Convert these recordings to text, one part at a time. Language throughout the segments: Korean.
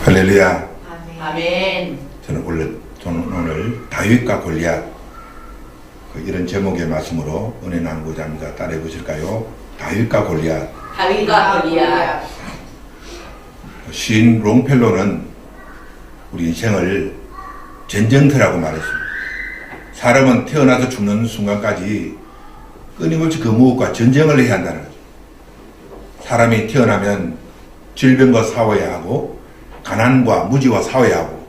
할렐루야. 아멘. 저는 오늘 다윗과 골리앗 이런 제목의 말씀으로 은혜 나누고자 합니다. 따라해 보실까요? 다윗과 골리앗. 다윗과 골리앗. 시인 롱펠로는 우리 인생을 전쟁터라고 말했습니다. 사람은 태어나서 죽는 순간까지 끊임없이 그 무엇과 전쟁을 해야 한다는 거죠. 사람이 태어나면 질병과 싸워야 하고 가난과 무지와 싸워야 하고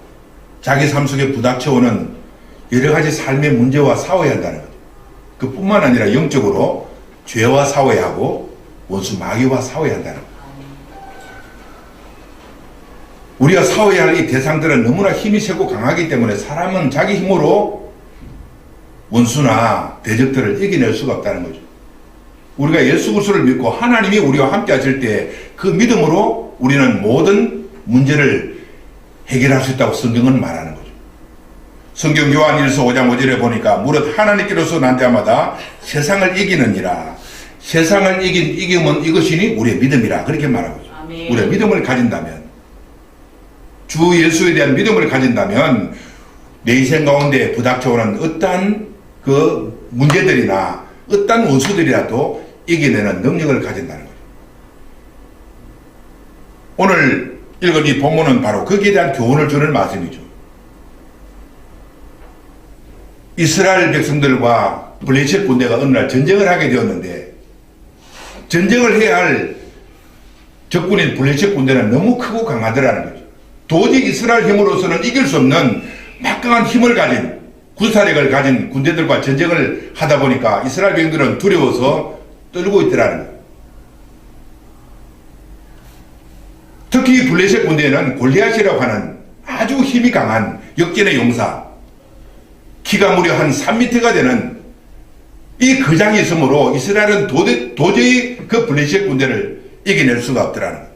자기 삶 속에 부닥쳐오는 여러 가지 삶의 문제와 싸워야 한다는 거죠. 그뿐만 아니라 영적으로 죄와 싸워야 하고 원수 마귀와 싸워야 한다는 거죠. 우리가 싸워야 할 이 대상들은 너무나 힘이 세고 강하기 때문에 사람은 자기 힘으로 원수나 대적들을 이겨낼 수가 없다는 거죠. 우리가 예수 그리스도를 믿고 하나님이 우리와 함께 하실 때 그 믿음으로 우리는 모든 문제를 해결할 수 있다고 성경은 말하는 거죠. 성경 요한 1서 5장 5절에 보니까 무릇 하나님께로서 난 자마다 세상을 이기느니라. 세상을 이기면 이것이니 우리의 믿음이라. 그렇게 말하고 있죠. 아멘. 우리가 믿음을 가진다면, 주 예수에 대한 믿음을 가진다면 내 인생 가운데 부닥쳐오는 어떠한 그 문제들이나 어떠한 원수들이라도 이겨내는 능력을 가진다는 거죠. 오늘 읽은 이 본문은 바로 거기에 대한 교훈을 주는 말씀이죠. 이스라엘 백성들과 블레셋 군대가 어느 날 전쟁을 하게 되었는데, 전쟁을 해야 할 적군인 블레셋 군대는 너무 크고 강하더라는 거죠. 도저히 이스라엘 힘으로서는 이길 수 없는 막강한 힘을 가진, 군사력을 가진 군대들과 전쟁을 하다 보니까 이스라엘 백성들은 두려워서 떨고 있더라는 거예요. 특히 블레셋 군대에는 골리앗이라고 하는 아주 힘이 강한 역전의 용사, 키가 무려 한 3m가 되는 이 거장이 있으므로 이스라엘은 도저히 그 블레셋 군대를 이겨낼 수가 없더라는 거예요.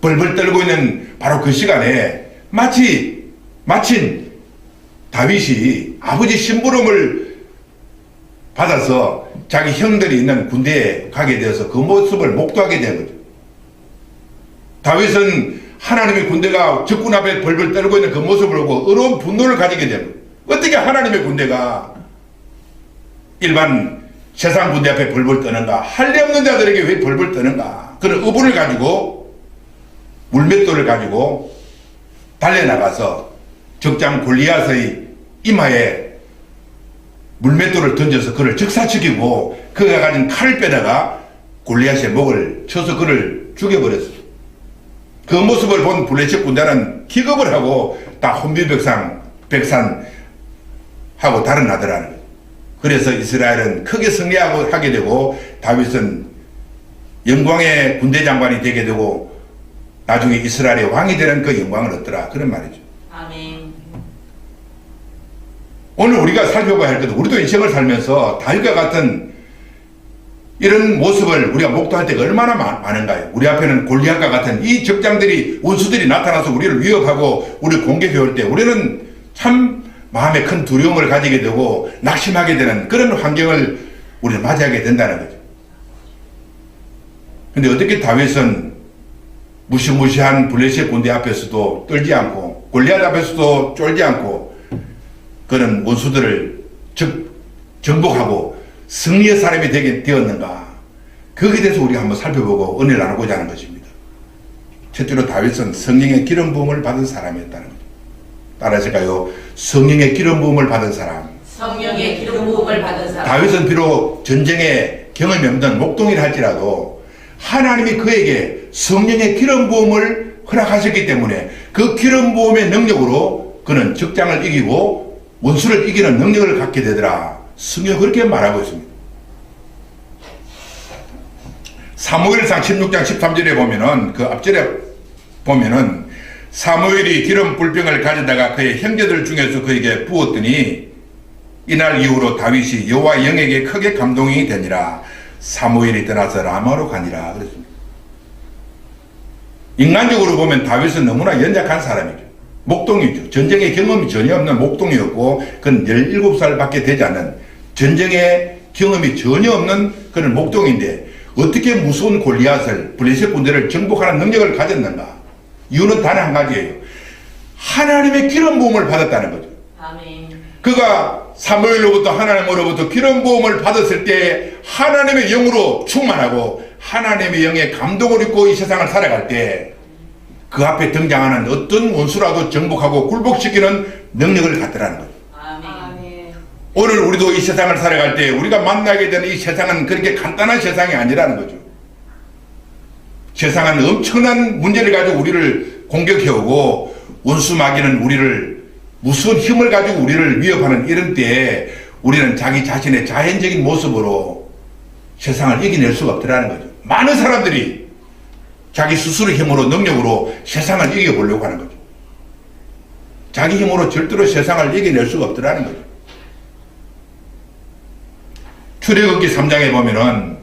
벌벌 떨고 있는 바로 그 시간에 마침 다윗이 아버지 심부름을 받아서 자기 형들이 있는 군대에 가게 되어서 그 모습을 목도하게 된 거죠. 다윗은 하나님의 군대가 적군 앞에 벌벌 떨고 있는 그 모습을 보고 어려운 분노를 가지게 됩니다. 어떻게 하나님의 군대가 일반 세상 군대 앞에 벌벌 떠는가? 할례 없는 자들에게 왜 벌벌 떠는가? 그런 의분을 가지고 물맷돌을 가지고 달려나가서 적장 골리앗의 이마에 물맷돌을 던져서 그를 즉사시키고 그가 가진 칼을 빼다가 골리앗의 목을 쳐서 그를 죽여버렸어요. 그 모습을 본 블레셋 군대는 기겁을 하고 다 혼비백산하고 달아나더라는 거예요. 그래서 이스라엘은 크게 승리하게 되고 다윗은 영광의 군대 장관이 되게 되고 나중에 이스라엘의 왕이 되는 그 영광을 얻더라. 그런 말이죠. 아멘. 오늘 우리가 살펴봐야 할 것은 우리도 인생을 살면서 다윗과 같은 이런 모습을 우리가 목도할 때가 얼마나 많은가요? 우리 앞에는 골리앗과 같은 이 적장들이, 원수들이 나타나서 우리를 위협하고 우리를 공격해 올 때 우리는 참 마음에 큰 두려움을 가지게 되고 낙심하게 되는 그런 환경을 우리는 맞이하게 된다는 거죠. 근데 어떻게 다윗은 무시무시한 블레셋 군대 앞에서도 떨지 않고 골리앗 앞에서도 쫄지 않고 그런 원수들을 정복하고 승리의 사람이 되게 되었는가? 거기에 대해서 우리가 한번 살펴보고 은혜를 나누고자 하는 것입니다. 첫째로 다윗은 성령의 기름 부음을 받은 사람이었다는 거죠. 따라하실까요? 성령의 기름 부음을 받은 사람. 성령의 기름 부음을 받은 사람. 다윗은 비록 전쟁에 경험이 없는 목동이라 할지라도 하나님이 그에게 성령의 기름 부음을 허락하셨기 때문에 그 기름 부음의 능력으로 그는 적장을 이기고 원수를 이기는 능력을 갖게 되더라. 성경 그렇게 말하고 있습니다. 사무엘상 16장 13절에 보면은 그 앞절에 보면은 사무엘이 기름 불병을 가져다가 그의 형제들 중에서 그에게 부었더니 이날 이후로 다윗이 여호와 영에게 크게 감동이 되니라. 사무엘이 떠나서 라마로 가니라. 그랬습니다. 인간적으로 보면 다윗은 너무나 연약한 사람이죠. 목동이죠. 전쟁의 경험이 전혀 없는 목동이었고 그는 17살밖에 되지 않은 전쟁의 경험이 전혀 없는 그런 목동인데 어떻게 무서운 골리앗을 블레셋 군대를 정복하는 능력을 가졌는가? 이유는 단 한 가지예요. 하나님의 기름 부음을 받았다는 거죠. 아멘. 그가 사무엘로부터 하나님으로부터 기름 부음을 받았을 때 하나님의 영으로 충만하고 하나님의 영의 감동을 입고 이 세상을 살아갈 때 그 앞에 등장하는 어떤 원수라도 정복하고 굴복시키는 능력을 갖더라는 거죠. 아멘. 오늘 우리도 이 세상을 살아갈 때 우리가 만나게 되는 이 세상은 그렇게 간단한 세상이 아니라는 거죠. 세상은 엄청난 문제를 가지고 우리를 공격해오고 원수 마귀는 우리를 무슨 힘을 가지고 우리를 위협하는 이런 때에 우리는 자기 자신의 자연적인 모습으로 세상을 이겨낼 수가 없더라는 거죠. 많은 사람들이 자기 스스로의 힘으로 능력으로 세상을 이겨보려고 하는 거죠. 자기 힘으로 절대로 세상을 이겨낼 수가 없더라는 거죠. 출애굽기 3장에 보면은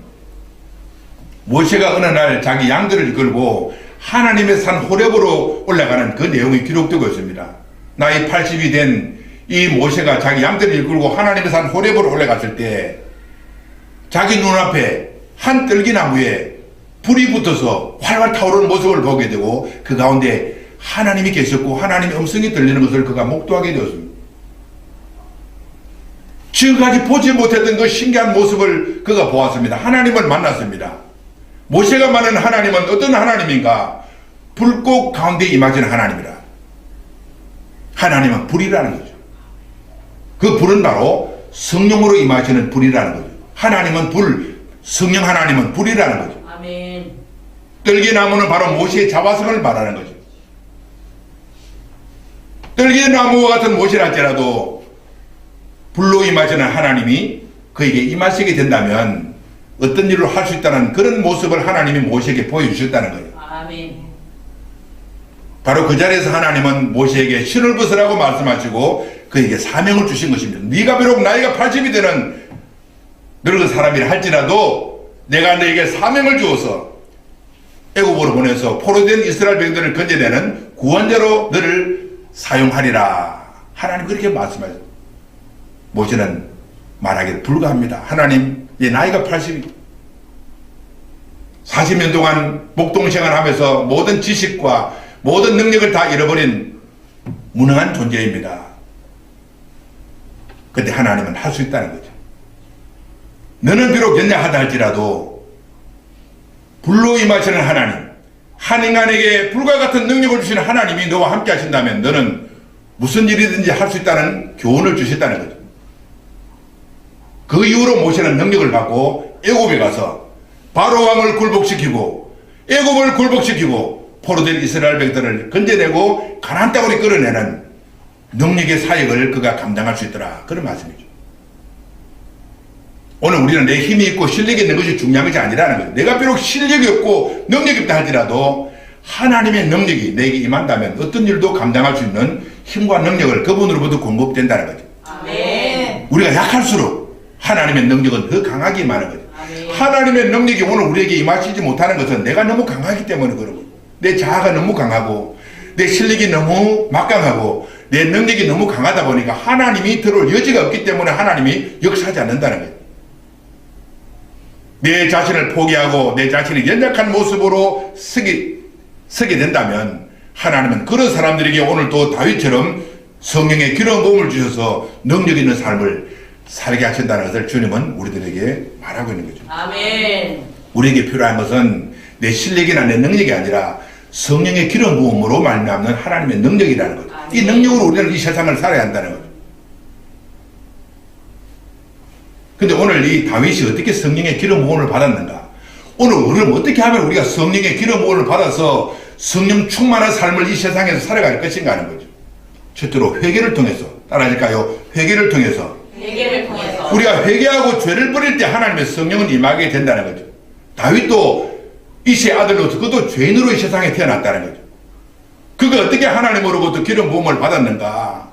모세가 어느 날 자기 양들을 이끌고 하나님의 산 호렙으로 올라가는 그 내용이 기록되고 있습니다. 나이 80이 된 이 모세가 자기 양들을 이끌고 하나님의 산 호렙으로 올라갔을 때 자기 눈앞에 한 뜰기나무에 불이 붙어서 활활 타오르는 모습을 보게 되고 그 가운데 하나님이 계셨고 하나님의 음성이 들리는 것을 그가 목도하게 되었습니다. 지금까지 보지 못했던 그 신기한 모습을 그가 보았습니다. 하나님을 만났습니다. 모세가 말하는 하나님은 어떤 하나님인가? 불꽃 가운데 임하시는 하나님이라. 하나님은 불이라는 거죠. 그 불은 바로 성령으로 임하시는 불이라는 거죠. 하나님은 불, 성령 하나님은 불이라는 거죠. 아멘. 떨기나무는 바로 모세의 자화성을 말하는 거죠. 떨기나무와 같은 모세라 할지라도 불로 임하시는 하나님이 그에게 임하시게 된다면 어떤 일을 할 수 있다는 그런 모습을 하나님이 모세에게 보여주셨다는 거예요. 아멘. 바로 그 자리에서 하나님은 모세에게 신을 벗으라고 말씀하시고 그에게 사명을 주신 것입니다. 네가 비록 나이가 80이 되는 늙은 사람이라 할지라도 내가 너에게 사명을 주어서 애굽으로 보내서 포로된 이스라엘 백성들을 건져내는 구원자로 너를 사용하리라. 하나님 그렇게 말씀하셨어요. 모세는 말하기를 불가합니다. 하나님, 내 나이가 80, 40년 동안 목동생활을 하면서 모든 지식과 모든 능력을 다 잃어버린 무능한 존재입니다. 그때 하나님은 할 수 있다는 거죠. 너는 비록 연약하다 할지라도 불로 임하시는 하나님, 한 인간에게 불과 같은 능력을 주시는 하나님이 너와 함께 하신다면 너는 무슨 일이든지 할 수 있다는 교훈을 주셨다는 거죠. 그 이후로 모세는 능력을 받고 애굽에 가서 바로 왕을 굴복시키고 애굽을 굴복시키고 포로된 이스라엘 백성들을 건져내고 가나안 땅으로 끌어내는 능력의 사역을 그가 감당할 수 있더라. 그런 말씀이죠. 오늘 우리는 내 힘이 있고 실력이 있는 것이 중요한 것이 아니라는 거예요. 내가 비록 실력이 없고 능력이 없다 할지라도 하나님의 능력이 내게 임한다면 어떤 일도 감당할 수 있는 힘과 능력을 그분으로부터 공급된다는 거죠. 아멘. 우리가 약할수록 하나님의 능력은 더 강하게 임하는 거죠. 아멘. 하나님의 능력이 오늘 우리에게 임하시지 못하는 것은 내가 너무 강하기 때문에 그런 거예요. 내 자아가 너무 강하고 내 실력이 너무 막강하고 내 능력이 너무 강하다 보니까 하나님이 들어올 여지가 없기 때문에 하나님이 역사하지 않는다는 거예요. 내 자신을 포기하고 내 자신의 연약한 모습으로 서게 된다면 하나님은 그런 사람들에게 오늘도 다윗처럼 성령의 기름 부음을 주셔서 능력 있는 삶을 살게 하신다는 것을 주님은 우리들에게 말하고 있는 거죠. 아멘. 우리에게 필요한 것은 내 실력이나 내 능력이 아니라 성령의 기름 부음으로 말미암는 하나님의 능력이라는 거죠. 아멘. 이 능력으로 우리는 이 세상을 살아야 한다는 거죠. 근데 오늘 이 다윗이 어떻게 성령의 기름 부음을 받았는가? 오늘 우리는 어떻게 하면 우리가 성령의 기름 부음을 받아서 성령 충만한 삶을 이 세상에서 살아갈 것인가 하는 거죠. 첫째로 회개를 통해서, 따라하실까요? 회개를 통해서. 회개를 통해서. 우리가 회개하고 죄를 버릴 때 하나님의 성령은 임하게 된다는 거죠. 다윗도 이새의 아들로서 그도 죄인으로 이 세상에 태어났다는 거죠. 그가 어떻게 하나님으로부터 기름 부음을 받았는가?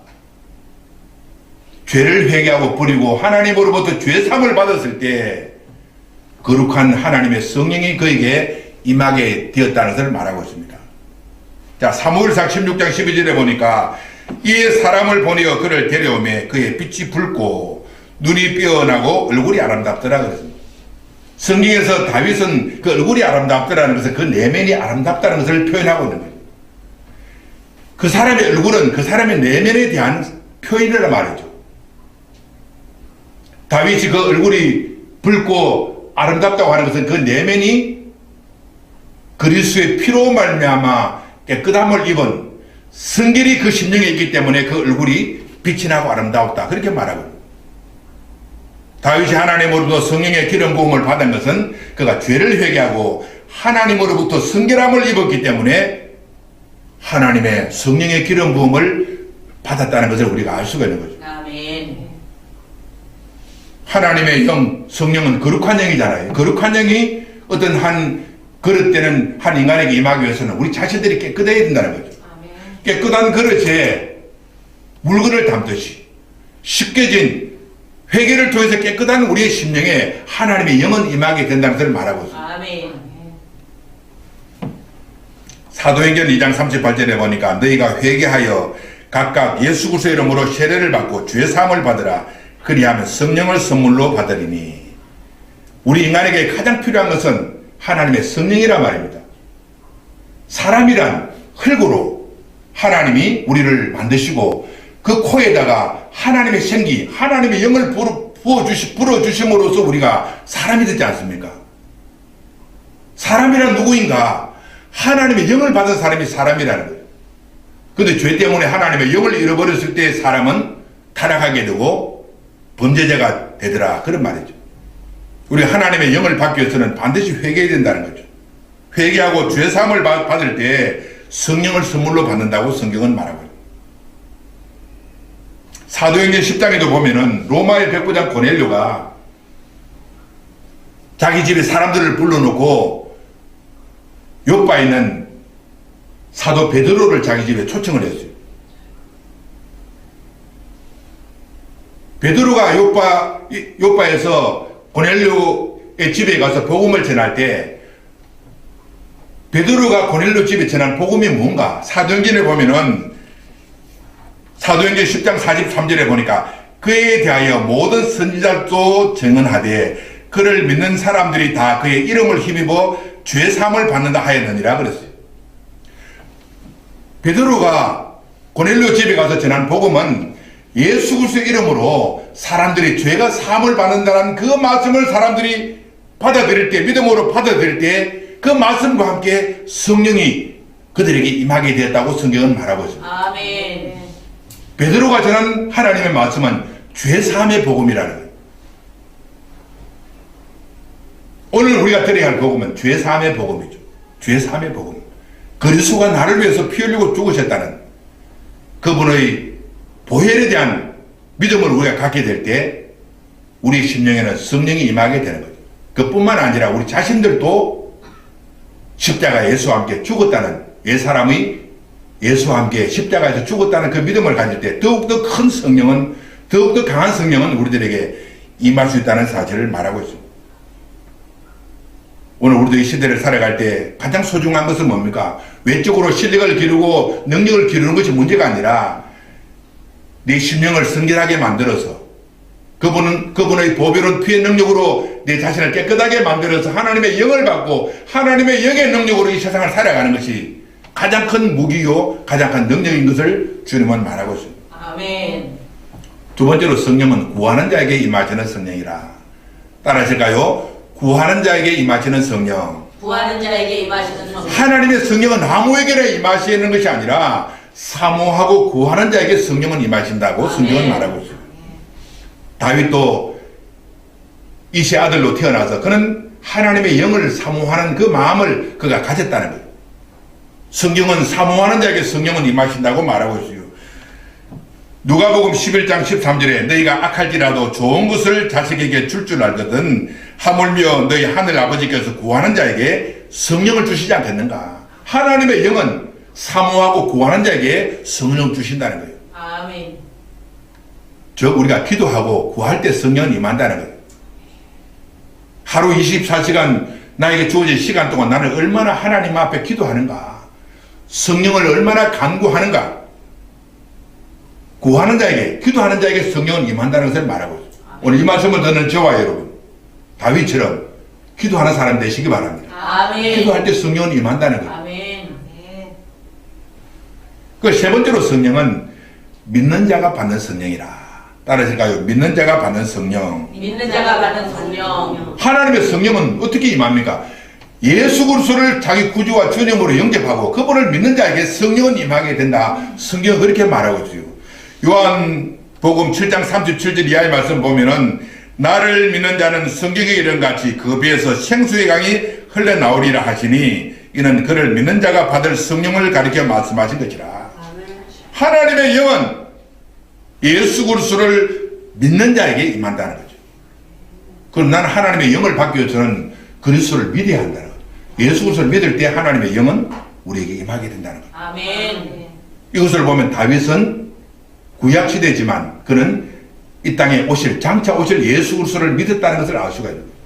죄를 회개하고 버리고 하나님으로부터 죄사함을 받았을 때 거룩한 하나님의 성령이 그에게 임하게 되었다는 것을 말하고 있습니다. 자, 사무엘상 16장 12절에 보니까 이에 사람을 보내어 그를 데려오매 그의 빛이 붉고 눈이 뼈어나고 얼굴이 아름답더라 그랬습니다. 성경에서 다윗은 그 얼굴이 아름답더라는 것은 그 내면이 아름답다는 것을 표현하고 있는 거예요. 그 사람의 얼굴은 그 사람의 내면에 대한 표현이란 말이죠. 다윗이 그 얼굴이 붉고 아름답다고 하는 것은 그 내면이 그리스도의 피로 말미암아 깨끗함을 입은 성결이 그 심령에 있기 때문에 그 얼굴이 빛이 나고 아름다웠다, 그렇게 말하거든요. 다윗이 하나님으로부터 성령의 기름 부음을 받은 것은 그가 죄를 회개하고 하나님으로부터 성결함을 입었기 때문에 하나님의 성령의 기름 부음을 받았다는 것을 우리가 알 수가 있는 거죠. 아멘. 하나님의 영, 성령은 거룩한 영이잖아요. 거룩한 영이 어떤 한 그릇되는 한 인간에게 임하기 위해서는 우리 자신들이 깨끗해야 된다는 거죠. 아멘. 깨끗한 그릇에 물건을 담듯이 씻겨진 회개를 통해서 깨끗한 우리의 심령에 하나님의 영은 임하게 된다는 것을 말하고 있습니다. 아멘. 사도행전 2장 38절에 보니까 너희가 회개하여 각각 예수 그리스도의 이름으로 세례를 받고 죄 사함을 받으라. 그리하면 성령을 선물로 받으리니. 우리 인간에게 가장 필요한 것은 하나님의 성령이란 말입니다. 사람이란 흙으로 하나님이 우리를 만드시고 그 코에다가 하나님의 생기, 하나님의 영을 불어주심으로써 우리가 사람이 되지 않습니까? 사람이란 누구인가? 하나님의 영을 받은 사람이 사람이라는 거예요. 그런데 죄 때문에 하나님의 영을 잃어버렸을 때 사람은 타락하게 되고 범죄자가 되더라, 그런 말이죠. 우리 하나님의 영을 받기 위해서는 반드시 회개해야 된다는 거죠. 회개하고 죄사함을 받을 때 성령을 선물로 받는다고 성경은 말하고 있습니다. 사도행전 10장에도 보면은 로마의 백부장 고넬료가 자기 집에 사람들을 불러놓고 요바에 있는 사도 베드로를 자기 집에 초청을 했어요. 베드로가 요바에서 고넬료의 집에 가서 복음을 전할 때 베드로가 고넬료 집에 전한 복음이 뭔가? 사도행전에 보면은 사도행전 10장 43절에 보니까 그에 대하여 모든 선지자도 증언하되 그를 믿는 사람들이 다 그의 이름을 힘입어 죄 사함을 받는다 하였느니라 그랬어요. 베드로가 고넬료 집에 가서 전한 복음은 예수 그리스도의 이름으로 사람들이 죄가 사함을 받는다는 그 말씀을 사람들이 받아들일 때, 믿음으로 받아들일 때 그 말씀과 함께 성령이 그들에게 임하게 되었다고 성경은 말하고 있습니다. 아멘. 베드로가 전한 하나님의 말씀은 죄 사함의 복음이라는 거예요. 오늘 우리가 들어야 할 복음은 죄 사함의 복음이죠. 죄 사함의 복음. 그리스도가 나를 위해서 피 흘리고 죽으셨다는 그분의 보혈에 대한 믿음을 우리가 갖게 될 때 우리 심령에는 성령이 임하게 되는 거죠. 그뿐만 아니라 우리 자신들도 십자가 예수와 함께 죽었다는, 옛사람이 예수와 함께 십자가에서 죽었다는 그 믿음을 가질 때 더욱더 큰 성령은, 더욱더 강한 성령은 우리들에게 임할 수 있다는 사실을 말하고 있습니다. 오늘 우리도 이 시대를 살아갈 때 가장 소중한 것은 뭡니까? 외적으로 실력을 기르고 능력을 기르는 것이 문제가 아니라 내 심령을 성결하게 만들어서 그분의 보배로운 피의 능력으로 내 자신을 깨끗하게 만들어서 하나님의 영을 받고 하나님의 영의 능력으로 이 세상을 살아가는 것이 가장 큰 무기요, 가장 큰 능력인 것을 주님은 말하고 있습니다. 아멘. 두 번째로 성령은 구하는 자에게 임하시는 성령이라. 따라하실까요? 구하는 자에게 임하시는 성령. 구하는 자에게 임하시는 성령. 하나님의 성령은 아무에게나 임하시는 것이 아니라 사모하고 구하는 자에게 성령은 임하신다고 성경은 말하고 있습니다. 다윗도 이세 아들로 태어나서 그는 하나님의 영을 사모하는 그 마음을 그가 가졌다는 거예요. 성경은 사모하는 자에게 성령은 임하신다고 말하고 있어요. 누가복음 11장 13절에 너희가 악할지라도 좋은 것을 자식에게 줄 알거든 하물며 너희 하늘 아버지께서 구하는 자에게 성령을 주시지 않겠는가. 하나님의 영은 사모하고 구하는 자에게 성령을 주신다는 거예요. 아멘. 즉 우리가 기도하고 구할 때 성령은 임한다는 거예요. 하루 24시간 나에게 주어진 시간 동안 나는 얼마나 하나님 앞에 기도하는가, 성령을 얼마나 간구하는가. 구하는 자에게, 기도하는 자에게 성령은 임한다는 것을 말하고 있습니다. 오늘 이 말씀을 듣는 저와 여러분, 다윗처럼 기도하는 사람 되시기 바랍니다. 아멘. 기도할 때 성령은 임한다는 거예요. 아멘. 그 세 번째로 성령은 믿는 자가 받는 성령이라. 따라하실까요? 믿는 자가 받는 성령. 믿는 자가 받는 성령. 하나님의 성령은 어떻게 임합니까? 예수 그리스도를 자기 구주와 주님으로 영접하고 그분을 믿는 자에게 성령은 임하게 된다. 성경은 그렇게 말하고 있어요. 요한복음 7장 37절 이하의 말씀 보면은 나를 믿는 자는 성경에 이른 같이 그 배에서 생수의 강이 흘러나오리라 하시니 이는 그를 믿는 자가 받을 성령을 가리켜 말씀하신 것이라. 하나님의 영은 예수 그리스도를 믿는 자에게 임한다는 거죠. 그럼 나는 하나님의 영을 받기 위해서는 그리스도를 믿어야 한다는 거죠. 예수 그리스도를 믿을 때 하나님의 영은 우리에게 임하게 된다는 거죠. 아멘. 이것을 보면 다윗은 구약시대지만 그는 이 땅에 장차 오실 예수 그리스도를 믿었다는 것을 알 수가 있는 거예요.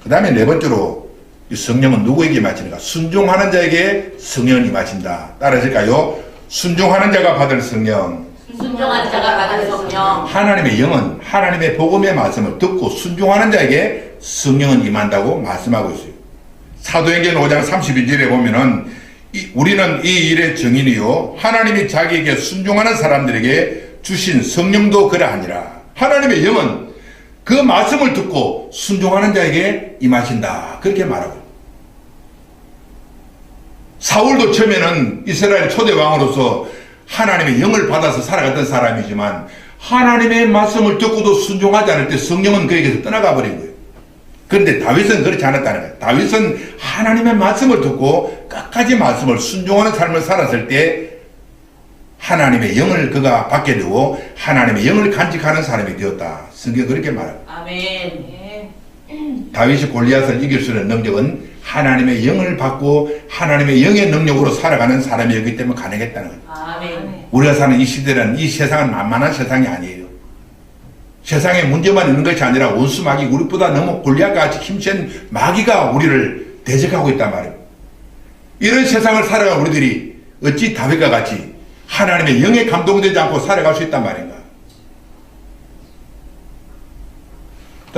그 다음에 네 번째로 이 성령은 누구에게 임하시는가? 순종하는 자에게 성령이 임하신다. 따라하실까요? 순종하는 자가 받을 성령. 순종하는 자가 받을 성령. 하나님의 영은 하나님의 복음의 말씀을 듣고 순종하는 자에게 성령은 임한다고 말씀하고 있어요. 사도행전 5장 32절에 보면은 우리는 이 일의 증인이요 하나님이 자기에게 순종하는 사람들에게 주신 성령도 그러하니라. 하나님의 영은 그 말씀을 듣고 순종하는 자에게 임하신다. 그렇게 말하고. 사울도 처음에는 이스라엘 초대 왕으로서 하나님의 영을 받아서 살아갔던 사람이지만 하나님의 말씀을 듣고도 순종하지 않을 때 성령은 그에게서 떠나가 버린 거예요. 그런데 다윗은 그렇지 않았다는 거예요. 다윗은 하나님의 말씀을 듣고 끝까지 말씀을 순종하는 삶을 살았을 때 하나님의 영을 그가 받게 되고 하나님의 영을 간직하는 사람이 되었다. 성경은 그렇게 말합니다. 아멘. 다윗이 골리앗을 이길 수 있는 능력은 하나님의 영을 받고 하나님의 영의 능력으로 살아가는 사람이었기 때문에 가능했다는 거예요. 아멘. 우리가 사는 이 시대는 이 세상은 만만한 세상이 아니에요. 세상에 문제만 있는 것이 아니라 원수 마귀 우리보다 너무 골리앗같이 힘센 마귀가 우리를 대적하고 있단 말이에요. 이런 세상을 살아간 우리들이 어찌 다윗과 같이 하나님의 영에 감동되지 않고 살아갈 수 있단 말인가.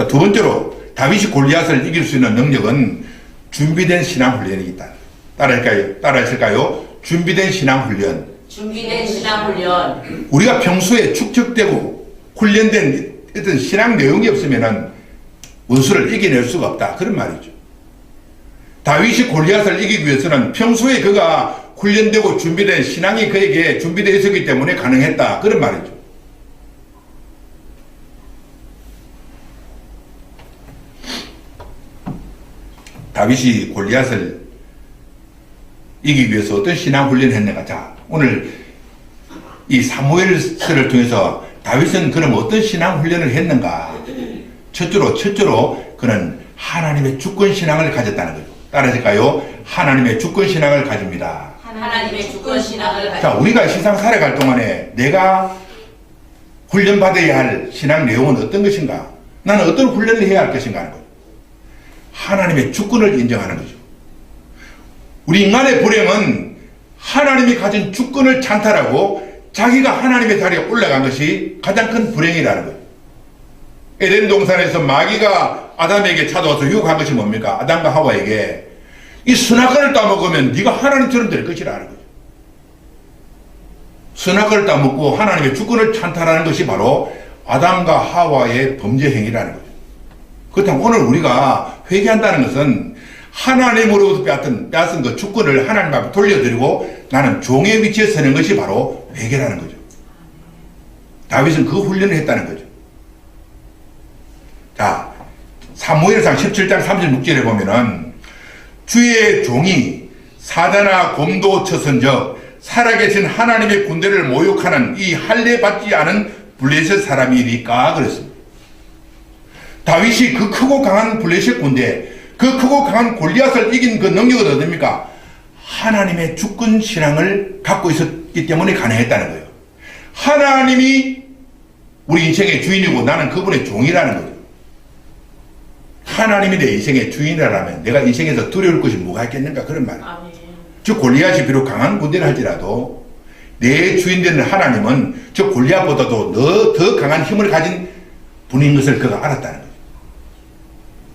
두 번째로 다윗이 골리앗을 이길 수 있는 능력은 준비된 신앙 훈련이 있다. 따라하실까요? 준비된 신앙 훈련. 준비된 신앙 훈련. 우리가 평소에 축적되고 훈련된 어떤 신앙 내용이 없으면은 원수를 이겨낼 수가 없다. 그런 말이죠. 다윗이 골리앗을 이기기 위해서는 평소에 그가 훈련되고 준비된 신앙이 그에게 준비되어 있었기 때문에 가능했다. 그런 말이죠. 다윗이 골리앗을 이기기 위해서 어떤 신앙 훈련을 했는가? 자, 오늘 이 사무엘서를 통해서 다윗은 그럼 어떤 신앙 훈련을 했는가? 첫째로 그는 하나님의 주권 신앙을 가졌다는 거죠. 따라하실까요? 하나님의 주권 신앙을 가집니다. 하나님의 주권 신앙을 자, 우리가 세상 살아갈 동안에 내가 훈련받아야 할 신앙 내용은 어떤 것인가? 나는 어떤 훈련을 해야 할 것인가 하는 거죠. 하나님의 주권을 인정하는 거죠. 우리 인간의 불행은 하나님이 가진 주권을 찬탈하고 자기가 하나님의 자리에 올라간 것이 가장 큰 불행이라는 거예요. 에덴 동산에서 마귀가 아담에게 찾아와서 유혹한 것이 뭡니까? 아담과 하와에게 이 선악과를 따먹으면 네가 하나님처럼 될 것이라는 거죠. 선악과를 따먹고 하나님의 주권을 찬탈하는 것이 바로 아담과 하와의 범죄 행위라는 거죠. 그렇다면 오늘 우리가 회개한다는 것은 하나님으로부터 빼앗은 그 주권을 하나님 앞에 돌려드리고 나는 종의 위치에 서는 것이 바로 회개라는 거죠. 다윗은 그 훈련을 했다는 거죠. 자, 사무엘상 17장 36절에 보면은 주의 종이 사자나 곰도 쳐선적 살아계신 하나님의 군대를 모욕하는 이 할례 받지 않은 블레셋 사람이니까 그랬습니다. 다윗이 그 크고 강한 블레셋 군대, 그 크고 강한 골리앗을 이긴 그 능력은 어딥니까? 하나님의 주권 신앙을 갖고 있었기 때문에 가능했다는 거예요. 하나님이 우리 인생의 주인이고 나는 그분의 종이라는 거죠. 하나님이 내 인생의 주인이라면 내가 인생에서 두려울 것이 뭐가 있겠는가 그런 말이에요. 즉 골리앗이 비록 강한 군대를 할지라도 내 주인 되는 하나님은 저 골리앗보다도 더 강한 힘을 가진 분인 것을 그가 알았다는 거죠.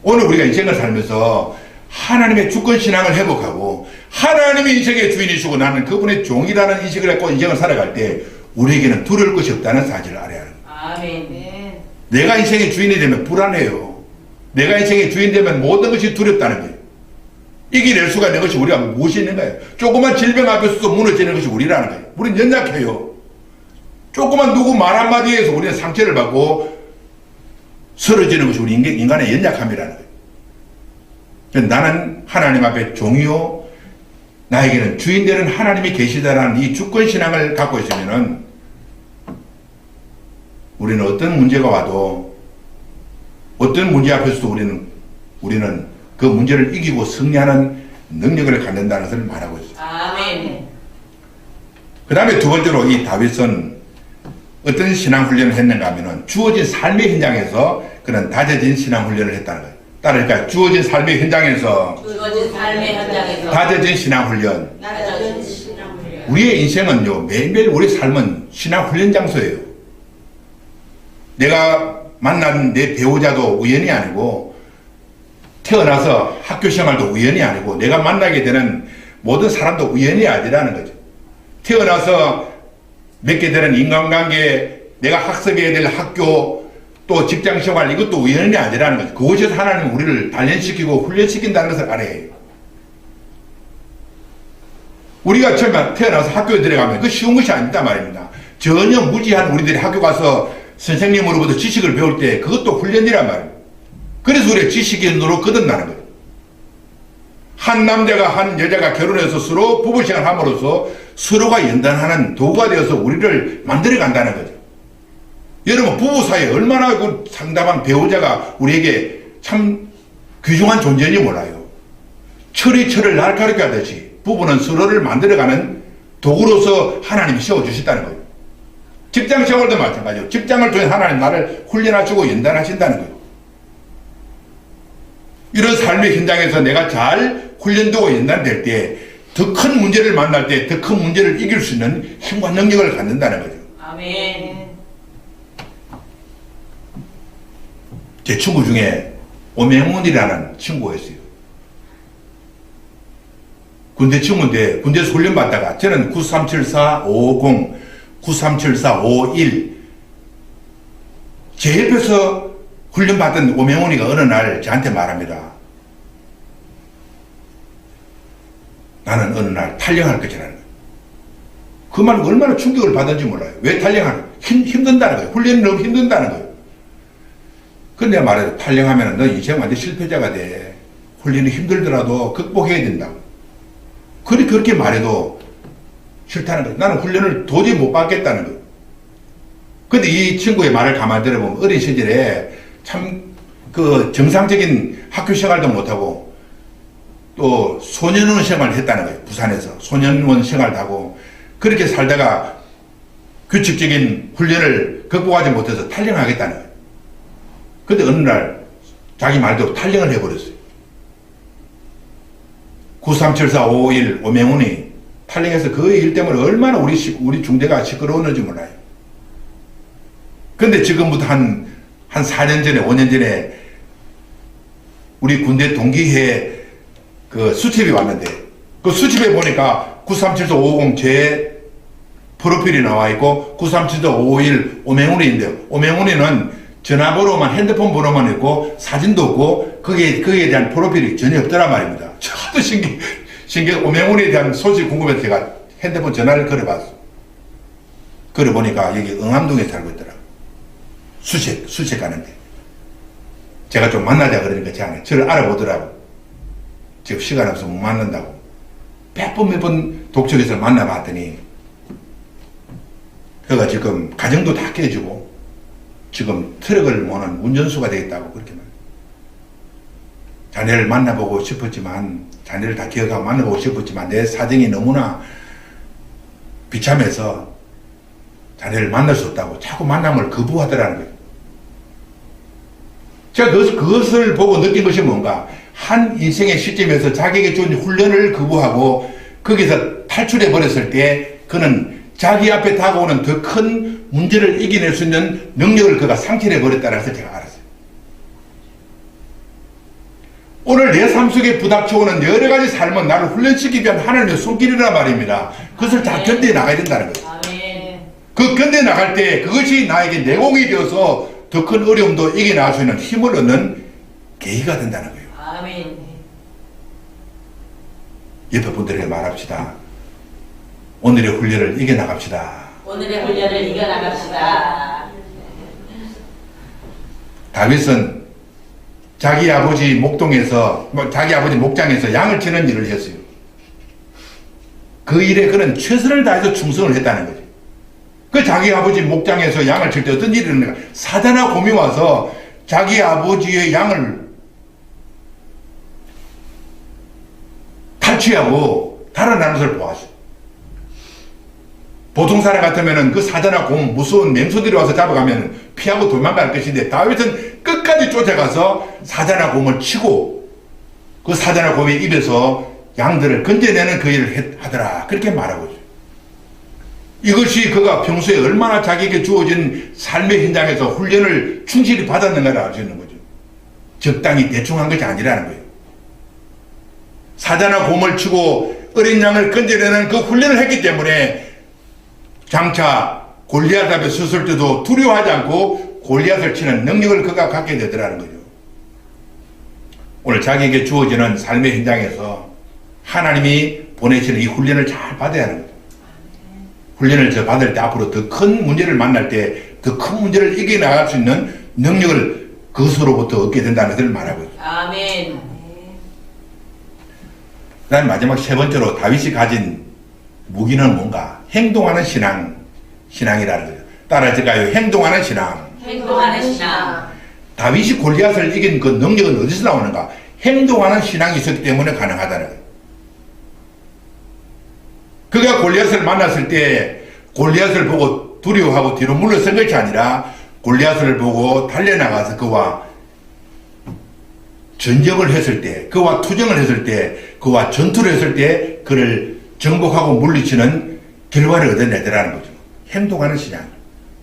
오늘 우리가 인생을 살면서 하나님의 주권 신앙을 회복하고 하나님이 인생의 주인이시고 나는 그분의 종이라는 인식을 갖고 인생을 살아갈 때 우리에게는 두려울 것이 없다는 사실을 알아야 하는 거예요. 아멘. 내가 인생의 주인이 되면 불안해요. 내가 인생의 주인 되면 모든 것이 두렵다는 거예요. 이겨낼 수가 있는 것이 우리가 무엇이 있는 거예요? 조그만 질병 앞에서도 무너지는 것이 우리라는 거예요. 우리는 연약해요. 조그만 누구 말 한마디에서 우리는 상처를 받고 쓰러지는 것이 우리 인간의 연약함이라는 거예요. 나는 하나님 앞에 종이요, 나에게는 주인 되는 하나님이 계시다라는 이 주권신앙을 갖고 있으면은 우리는 어떤 문제가 와도 어떤 문제 앞에서도 우리는 그 문제를 이기고 승리하는 능력을 갖는다는 것을 말하고 있습니다. 아멘. 그 다음에 두 번째로 이 다윗은 어떤 신앙훈련을 했는가 하면은 주어진 삶의 현장에서 그는 다져진 신앙훈련을 했다는 거예요. 따르니까 주어진 삶의 현장에서 주어진 삶의 현장에서 다져진 신앙훈련. 다져진 신앙훈련. 우리의 인생은요, 매일매일 우리 삶은 신앙훈련 장소예요. 내가 만난 내 배우자도 우연이 아니고 태어나서 학교 생활도 우연이 아니고 내가 만나게 되는 모든 사람도 우연이 아니라는 거죠. 태어나서 맺게 되는 인간관계, 내가 학습해야 될 학교, 또 직장생활, 이것도 우연이 아니라는 거죠. 그곳에서 하나님은 우리를 단련시키고 훈련시킨다는 것을 알아야 해요. 우리가 처음에 태어나서 학교에 들어가면 그 쉬운 것이 아니다 말입니다. 전혀 무지한 우리들이 학교 가서 선생님으로부터 지식을 배울 때 그것도 훈련이란 말이에요. 그래서 우리가 지식의 눈으로 거듭나는 거예요. 한 남자가 한 여자가 결혼해서 서로 부부생활 함으로써 서로가 연단하는 도구가 되어서 우리를 만들어 간다는 거죠. 여러분, 부부 사이에 얼마나 그 상담한 배우자가 우리에게 참 귀중한 존재인지 몰라요. 철이 철을 날카롭게 하듯이 부부는 서로를 만들어가는 도구로서 하나님이 세워주셨다는 거예요. 직장 생활도 마찬가지예요. 직장을 통해 하나님 나를 훈련하시고 연단하신다는 거예요. 이런 삶의 현장에서 내가 잘 훈련되고 연단될 때 더 큰 문제를 만날 때 더 큰 문제를 이길 수 있는 힘과 능력을 갖는다는 거죠. 아멘. 제 친구 중에 오명훈이라는 친구가 있어요. 군대 친구인데 군대에서 훈련 받다가 저는 9374-550, 9374-51 제 옆에서 훈련 받던 오명훈이가 어느 날 저한테 말합니다. 나는 어느 날 탈영할 것이라는 거예요. 그 말은 얼마나 충격을 받은지 몰라요. 왜 탈영하는 거예요? 힘든다는 거예요. 훈련이 너무 힘든다는 거예요. 근데 내가 말해도 탈영하면 너 인생 완전 실패자가 돼. 훈련이 힘들더라도 극복해야 된다고. 그렇게 말해도 싫다는 거예요. 나는 훈련을 도저히 못 받겠다는 거예요. 근데 이 친구의 말을 가만히 들어보면 어린 시절에 참 그 정상적인 학교 생활도 못하고 또 소년원 생활을 했다는 거예요. 부산에서 소년원 생활도 하고 그렇게 살다가 규칙적인 훈련을 극복하지 못해서 탈영하겠다는 거예요. 근데 어느 날 자기 말대로 탈영을 해버렸어요. 9374-551 오명훈이 탈영해서 그 일 때문에 얼마나 우리 중대가 시끄러웠는지 몰라요. 근데 지금부터 한 4년 전에 5년 전에 우리 군대 동기회에 그 수첩이 왔는데 그 수첩에 보니까 9374-550 제 프로필이 나와 있고 9374-551 오명훈이인데요. 오명훈이는 전화번호만 핸드폰 번호만 있고 사진도 없고 거기에 대한 프로필이 전혀 없더란 말입니다. 저도 신기해. 오명훈에 대한 소식 궁금해서 제가 핸드폰 전화를 걸어봤어. 걸어보니까 여기 응암동에 살고 있더라고. 수색 가는데 제가 좀 만나자 그러니까 저를 알아보더라고. 지금 시간 없어서 못 만난다고. 몇 번 독촉에서 만나봤더니 그가 지금 가정도 다 깨지고 지금 트럭을 모는 운전수가 되겠다고 그렇게 말해요. 자네를 만나보고 싶었지만 자네를 다 기억하고 만나보고 싶었지만 내 사정이 너무나 비참해서 자네를 만날 수 없다고 자꾸 만남을 거부하더라는 거예요. 제가 그것을 보고 느낀 것이 뭔가 한 인생의 시점에서 자기에게 준 훈련을 거부하고 거기서 탈출해 버렸을 때 그는 자기 앞에 다가오는 더 큰 문제를 이겨낼 수 있는 능력을 그가 상실해 버렸다는 것을 제가 알았어요. 오늘 내 삶 속에 부닥쳐오는 여러 가지 삶은 나를 훈련시키기 위한 하나님의 손길이란 말입니다. 그것을 잘 견뎌 나가야 된다는 거예요. 아멘. 그 견뎌 나갈 때 그것이 나에게 내공이 되어서 더 큰 어려움도 이겨나갈 수 있는 힘을 얻는 계기가 된다는 거예요. 아멘. 옆에 분들에게 말합시다. 오늘의 훈련을 이겨나갑시다. 오늘의 훈련을 이겨나갑시다. 다윗은 자기 아버지 목동에서 자기 아버지 목장에서 양을 치는 일을 했어요. 그 일에 그는 최선을 다해서 충성을 했다는 거죠. 그 자기 아버지 목장에서 양을 칠 때 어떤 일이 일어나가 사자나 곰이 와서 자기 아버지의 양을 탈취하고 달아나는 것을 보았어요. 보통 사람 같으면 그 사자나 곰 무서운 맹수들이 와서 잡아가면 피하고 도망갈 것인데 다윗은 끝까지 쫓아가서 사자나 곰을 치고 그 사자나 곰의 입에서 양들을 건져내는 그 일을 하더라. 그렇게 말하고 있어요. 이것이 그가 평소에 얼마나 자기에게 주어진 삶의 현장에서 훈련을 충실히 받았는가를 알 수 있는 거죠. 적당히 대충 한 것이 아니라는 거예요. 사자나 곰을 치고 어린 양을 건져내는 그 훈련을 했기 때문에 장차 골리앗 앞에 섰을 때도 두려워하지 않고 골리앗을 치는 능력을 그가 갖게 되더라는 거죠. 오늘 자기에게 주어지는 삶의 현장에서 하나님이 보내시는 이 훈련을 잘 받아야 하는 거죠. 훈련을 받을 때 앞으로 더 큰 문제를 만날 때 더 큰 문제를 이겨나갈 수 있는 능력을 그것으로부터 얻게 된다는 것을 말하고 있습니다. 아멘. 그 다음 마지막 세 번째로 다윗이 가진 무기는 뭔가? 행동하는 신앙이라는 거죠. 따라할까요? 행동하는 신앙. 행동하는 신앙. 다윗이 골리앗을 이긴 그 능력은 어디서 나오는가? 행동하는 신앙이 있었기 때문에 가능하다는 거예요. 그가 골리앗을 만났을 때 골리앗을 보고 두려워하고 뒤로 물러선 것이 아니라 골리앗을 보고 달려나가서 그와 전쟁을 했을 때, 그와 투쟁을 했을 때, 그와 전투를 했을 때 그를 정복하고 물리치는 결과를 얻어내더라는 거죠. 행동하는 신앙.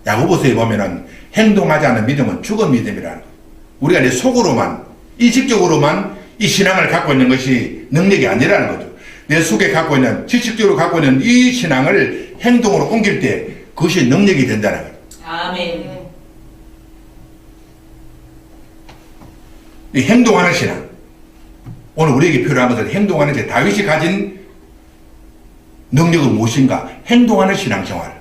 야고보서에 보면은 행동하지 않는 믿음은 죽은 믿음이라는 거예요. 우리가 내 속으로만, 의식적으로만 이 신앙을 갖고 있는 것이 능력이 아니라는 거죠. 내 속에 갖고 있는, 지식적으로 갖고 있는 이 신앙을 행동으로 옮길 때 그것이 능력이 된다는 거예요. 아멘. 이 행동하는 신앙. 오늘 우리에게 필요한 것은 행동하는 제 다윗이 가진 능력은 무엇인가? 행동하는 신앙생활.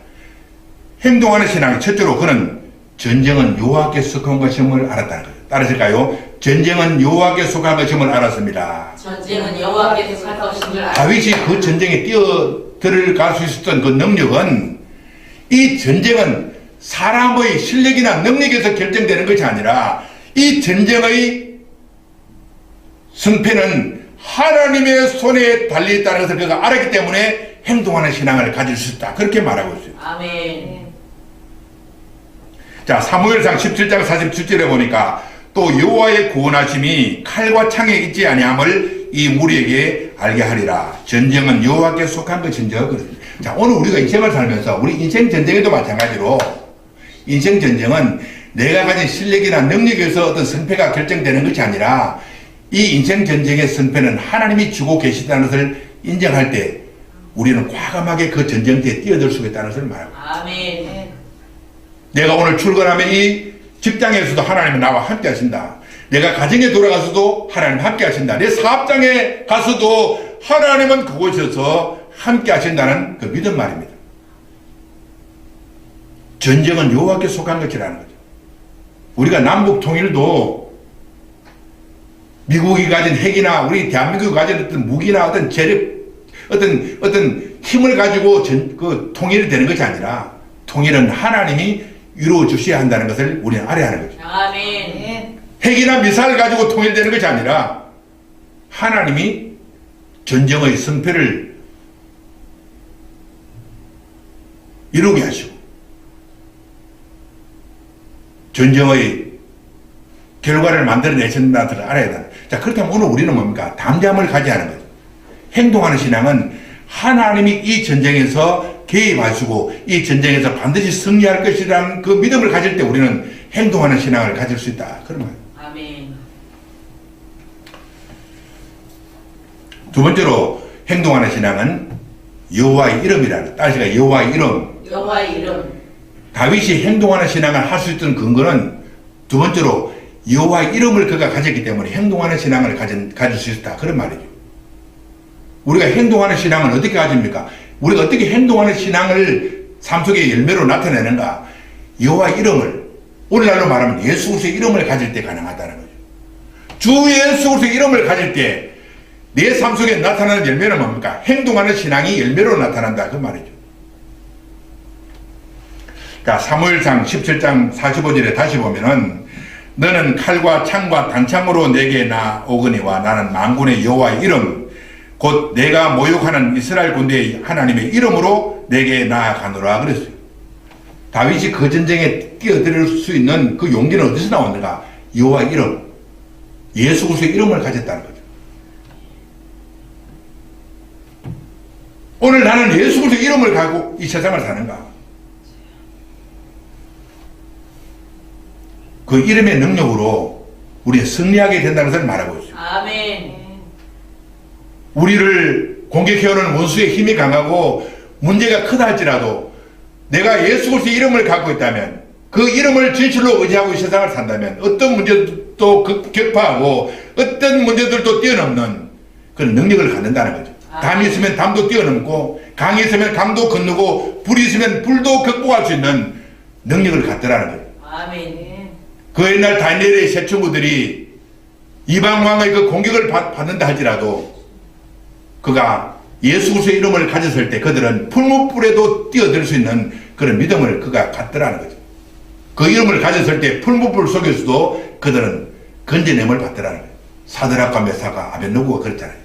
행동하는 신앙, 첫째로 그는 전쟁은 여호와께 속한 것임을 알았다는 거예요. 따르실까요? 전쟁은 여호와께 속한 것임을 알았습니다. 전쟁은 여호와께 속할 것임을 알았습니다. 다윗이 그 전쟁에 뛰어들어갈 수 있었던 그 능력은 이 전쟁은 사람의 실력이나 능력에서 결정되는 것이 아니라 이 전쟁의 승패는 하나님의 손에 달려있다는 것을 그가 알았기 때문에 행동하는 신앙을 가질 수 있다. 그렇게 말하고 있어요. 아멘. 자, 사무엘상 17장 47절에 보니까 또 여호와의 구원하심이 칼과 창에 있지 아니함을 이 무리에게 알게 하리라. 전쟁은 여호와께 속한 것인저 그렇습니다. 자, 오늘 우리가 인생을 살면서 우리 인생 전쟁에도 마찬가지로 인생 전쟁은 내가 가진 실력이나 능력에서 어떤 승패가 결정되는 것이 아니라 이 인생 전쟁의 승패는 하나님이 주고 계시다는 것을 인정할 때 우리는 과감하게 그 전쟁터에 뛰어들 수 있다는 것을 말하고 아멘. 내가 오늘 출근하면 이 직장에서도 하나님은 나와 함께 하신다. 내가 가정에 돌아가서도 하나님 함께 하신다. 내 사업장에 가서도 하나님은 그곳에서 함께 하신다는 그 믿음 말입니다. 전쟁은 여호와께 속한 것이라는 거죠. 우리가 남북 통일도 미국이 가진 핵이나 우리 대한민국이 가진 어떤 무기나 어떤 재력, 어떤 힘을 가지고 그 통일이 되는 것이 아니라 통일은 하나님이 이루어 주셔야 한다는 것을 우리는 알아야 하는 거죠. 아멘. 핵이나 미사일 가지고 통일되는 것이 아니라 하나님이 전쟁의 승패를 이루게 하시고 전쟁의 결과를 만들어내신다는 것을 알아야 된다. 자, 그렇다면 오늘 우리는 뭡니까? 담대함을 가져야 하는 거죠. 행동하는 신앙은 하나님이 이 전쟁에서 개입하시고 이 전쟁에서 반드시 승리할 것이라는 그 믿음을 가질 때 우리는 행동하는 신앙을 가질 수 있다. 그런 거예요. 아멘. 두 번째로 행동하는 신앙은 여호와의 이름이라는, 따지가 여호와의 이름. 여호와의 이름. 다윗이 행동하는 신앙을 할 수 있던 근거는 두 번째로 여호와의 이름을 그가 가졌기 때문에 행동하는 신앙을 가질 수 있다. 그런 말이죠. 우리가 행동하는 신앙을 어떻게 가집니까? 우리가 어떻게 행동하는 신앙을 삶 속의 열매로 나타내는가? 여호와의 이름을, 오늘날로 말하면 예수 그리스도의 이름을 가질 때 가능하다는 거죠. 주 예수 그리스도의 이름을 가질 때 내 삶 속에 나타나는 열매는 뭡니까? 행동하는 신앙이 열매로 나타난다. 그 말이죠. 그러니까 사무엘상 17장 45절에 다시 보면은 너는 칼과 창과 단창으로 내게 나오거니와 나는 만군의 여호와의 이름 곧 내가 모욕하는 이스라엘 군대의 하나님의 이름으로 내게 나아가노라 그랬어요. 다윗이 그 전쟁에 뛰어들 수 있는 그 용기는 어디서 나왔는가? 여호와의 이름, 예수 그리스도의 이름을 가졌다는 거죠. 오늘 나는 예수 그리스도의 이름을 가지고 이 세상을 사는가? 그 이름의 능력으로 우리가 승리하게 된다는 것을 말하고 있어요. 아멘. 우리를 공격해오는 원수의 힘이 강하고 문제가 크다 할지라도 내가 예수 그리스도의 이름을 갖고 있다면, 그 이름을 진실로 의지하고 이 세상을 산다면 어떤 문제도 격파하고 어떤 문제들도 뛰어넘는 그런 능력을 갖는다는 거죠. 담이 있으면 담도 뛰어넘고 강이 있으면 강도 건너고 불이 있으면 불도 극복할 수 있는 능력을 갖더라는 거죠. 아멘. 그 옛날 다니엘의 세 친구들이 이방 왕의 그 공격을 받는다 할지라도 그가 예수 그리스도의 이름을 가졌을 때 그들은 풀무불에도 뛰어들 수 있는 그런 믿음을 그가 갖더라는 거죠. 그 이름을 가졌을 때 풀무불 속에서도 그들은 건져냄을 받더라는 거예요. 사드락과 메사가 아벤노고가 그랬잖아요.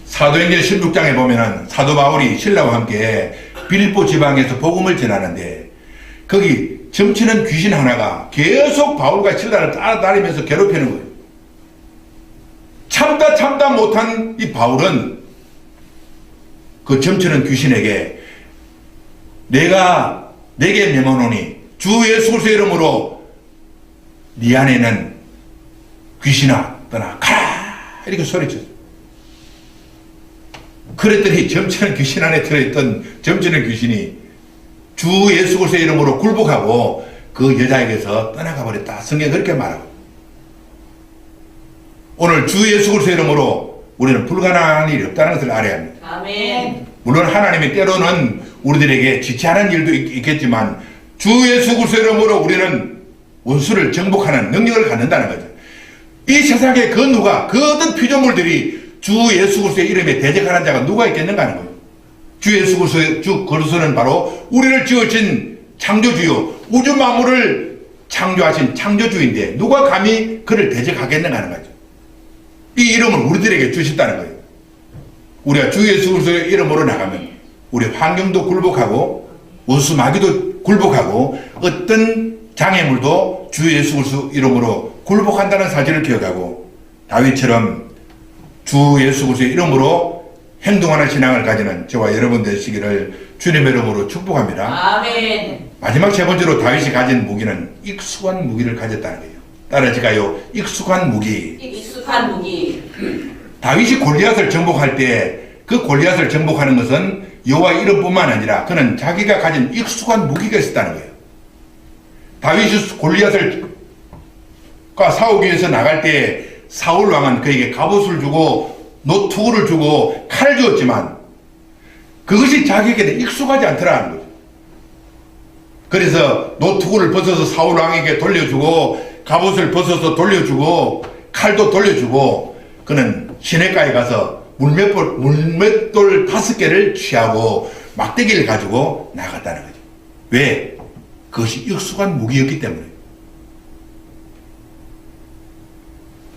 사도행전 16장에 보면은 사도 바울이 신라와 함께 빌립보 지방에서 복음을 전하는데 거기 점치는 귀신 하나가 계속 바울과 신라를 따라다니면서 괴롭히는 거예요. 참다 못한 이 바울은 그 점치는 귀신에게 내게 명하노니 주 예수 그리스도의 이름으로 네 안에는 귀신아 떠나 가라 이렇게 소리쳤어요. 그랬더니 점치는 귀신 안에 들어있던 점치는 귀신이 주 예수 그리스도의 이름으로 굴복하고 그 여자에게서 떠나가 버렸다. 성경이 그렇게 말하고, 오늘 주 예수 그리스도의 이름으로 우리는 불가능한 일이 없다는 것을 알아야 합니다. 아멘. 물론 하나님이 때로는 우리들에게 지체하는 일도 있겠지만 주 예수 그리스도의 이름으로 우리는 원수를 정복하는 능력을 갖는다는 거죠. 이 세상에 그 누가, 그 어떤 피조물들이 주 예수 그리스도의 이름에 대적하는 자가 누가 있겠는가 하는 거예요. 주 예수 그리스도는 바로 우리를 지으신 창조주요, 우주 만물을 창조하신 창조주인데 누가 감히 그를 대적하겠는가 하는 거죠. 이 이름을 우리들에게 주셨다는 거예요. 우리가 주 예수 그리스도의 이름으로 나가면 우리 환경도 굴복하고 원수 마귀도 굴복하고 어떤 장애물도 주 예수 그리스도 이름으로 굴복한다는 사실을 기억하고 다윗처럼 주 예수 그리스도의 이름으로 행동하는 신앙을 가지는 저와 여러분 되시기를 주님의 이름으로 축복합니다. 아멘. 마지막 세 번째로 다윗이 가진 무기는 익숙한 무기를 가졌다는 거예요. 따라질까요? 익숙한 무기. 익숙한 무기. 다윗이 골리앗을 정복할 때 그 골리앗을 정복하는 것은 여호와의 이름뿐만 아니라 그는 자기가 가진 익숙한 무기가 있었다는 거예요. 다윗이 골리앗과 싸우기 위해서 나갈 때 사울 왕은 그에게 갑옷을 주고 노투구를 주고 칼을 주었지만 그것이 자기에게 익숙하지 않더라는 거죠. 그래서 노투구를 벗어서 사울 왕에게 돌려주고 갑옷을 벗어서 돌려주고 칼도 돌려주고 그는 시냇가에 가서 물맷돌 5개를 취하고 막대기를 가지고 나갔다는 거죠. 왜? 그것이 익숙한 무기였기 때문에.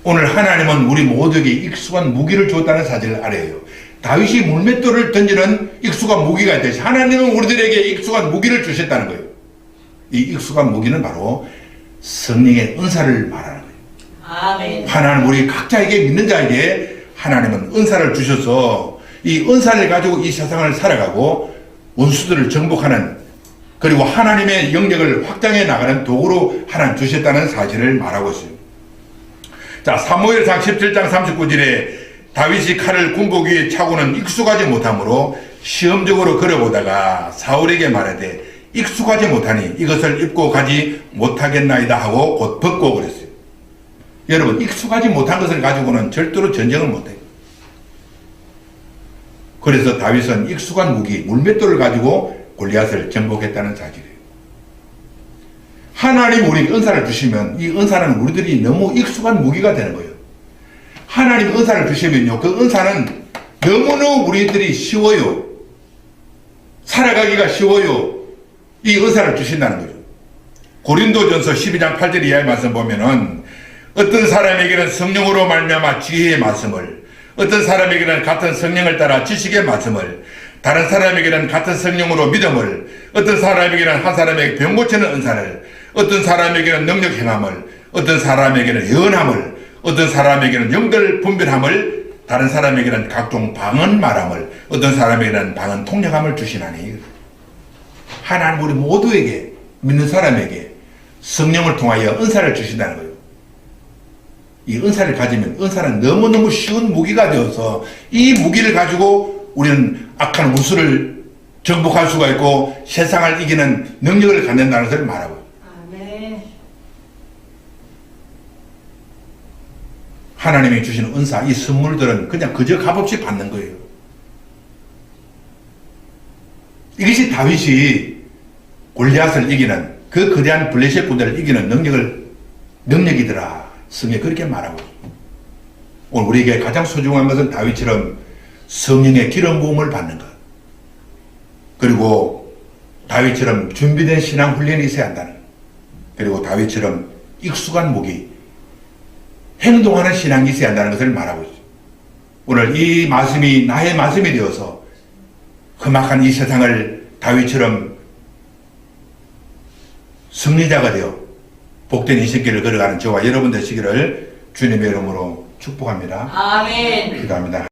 오늘 하나님은 우리 모두에게 익숙한 무기를 주었다는 사실을 알아야 해요. 다윗이 물맷돌을 던지는 익숙한 무기가 있듯이 하나님은 우리들에게 익숙한 무기를 주셨다는 거예요. 이 익숙한 무기는 바로 성령의 은사를 말하는 거예요. 아멘. 하나님 우리 각자에게 믿는 자에게 하나님은 은사를 주셔서 이 은사를 가지고 이 세상을 살아가고 원수들을 정복하는 그리고 하나님의 영역을 확장해 나가는 도구로 하나님 주셨다는 사실을 말하고 있어요. 자, 사무엘상 17장 39절에 다윗이 칼을 군복 위에 차고는 익숙하지 못하므로 시험적으로 걸어보다가 사울에게 말하되 익숙하지 못하니 이것을 입고 가지 못하겠나이다 하고 곧 벗고 그랬어요. 여러분, 익숙하지 못한 것을 가지고는 절대로 전쟁을 못해요. 그래서 다윗은 익숙한 무기, 물맷돌을 가지고 골리앗을 정복했다는 사실이에요. 하나님 우리에게 은사를 주시면 이 은사는 우리들이 너무 익숙한 무기가 되는 거예요. 하나님 은사를 주시면요, 그 은사는 너무너무 우리들이 쉬워요. 살아가기가 쉬워요. 이 은사를 주신다는 거죠. 고린도전서 12장 8절 이하의 말씀 보면은 어떤 사람에게는 성령으로 말미암아 지혜의 말씀을, 어떤 사람에게는 같은 성령을 따라 지식의 말씀을, 다른 사람에게는 같은 성령으로 믿음을, 어떤 사람에게는 한 사람에게 병 고치는 은사를, 어떤 사람에게는 능력 행함을, 어떤 사람에게는 예언함을, 어떤 사람에게는 영들 분별함을, 다른 사람에게는 각종 방언 말함을, 어떤 사람에게는 방언 통역함을 주시나니. 하나님 우리 모두에게, 믿는 사람에게 성령을 통하여 은사를 주신다는 거예요. 이 은사를 가지면 은사는 너무너무 쉬운 무기가 되어서 이 무기를 가지고 우리는 악한 원수를 정복할 수가 있고 세상을 이기는 능력을 갖는다는 것을 말하고, 아멘. 하나님이 주시는 은사, 이 선물들은 그냥 그저 값없이 받는 거예요. 이것이 다윗이 골리앗을 이기는, 그 거대한 블레셋 군대를 이기는 능력이더라. 성경에 그렇게 말하고 있습니다. 오늘 우리에게 가장 소중한 것은 다윗처럼 성령의 기름 부음을 받는 것, 그리고 다윗처럼 준비된 신앙 훈련이 있어야 한다는 것, 그리고 다윗처럼 익숙한 무기, 행동하는 신앙이 있어야 한다는 것을 말하고 있습니다. 오늘 이 말씀이 나의 말씀이 되어서 험악한 이 세상을 다윗처럼 승리자가 되어 복된 인생길을 걸어가는 저와 여러분 되시기를 주님의 이름으로 축복합니다. 아멘. 기도합니다.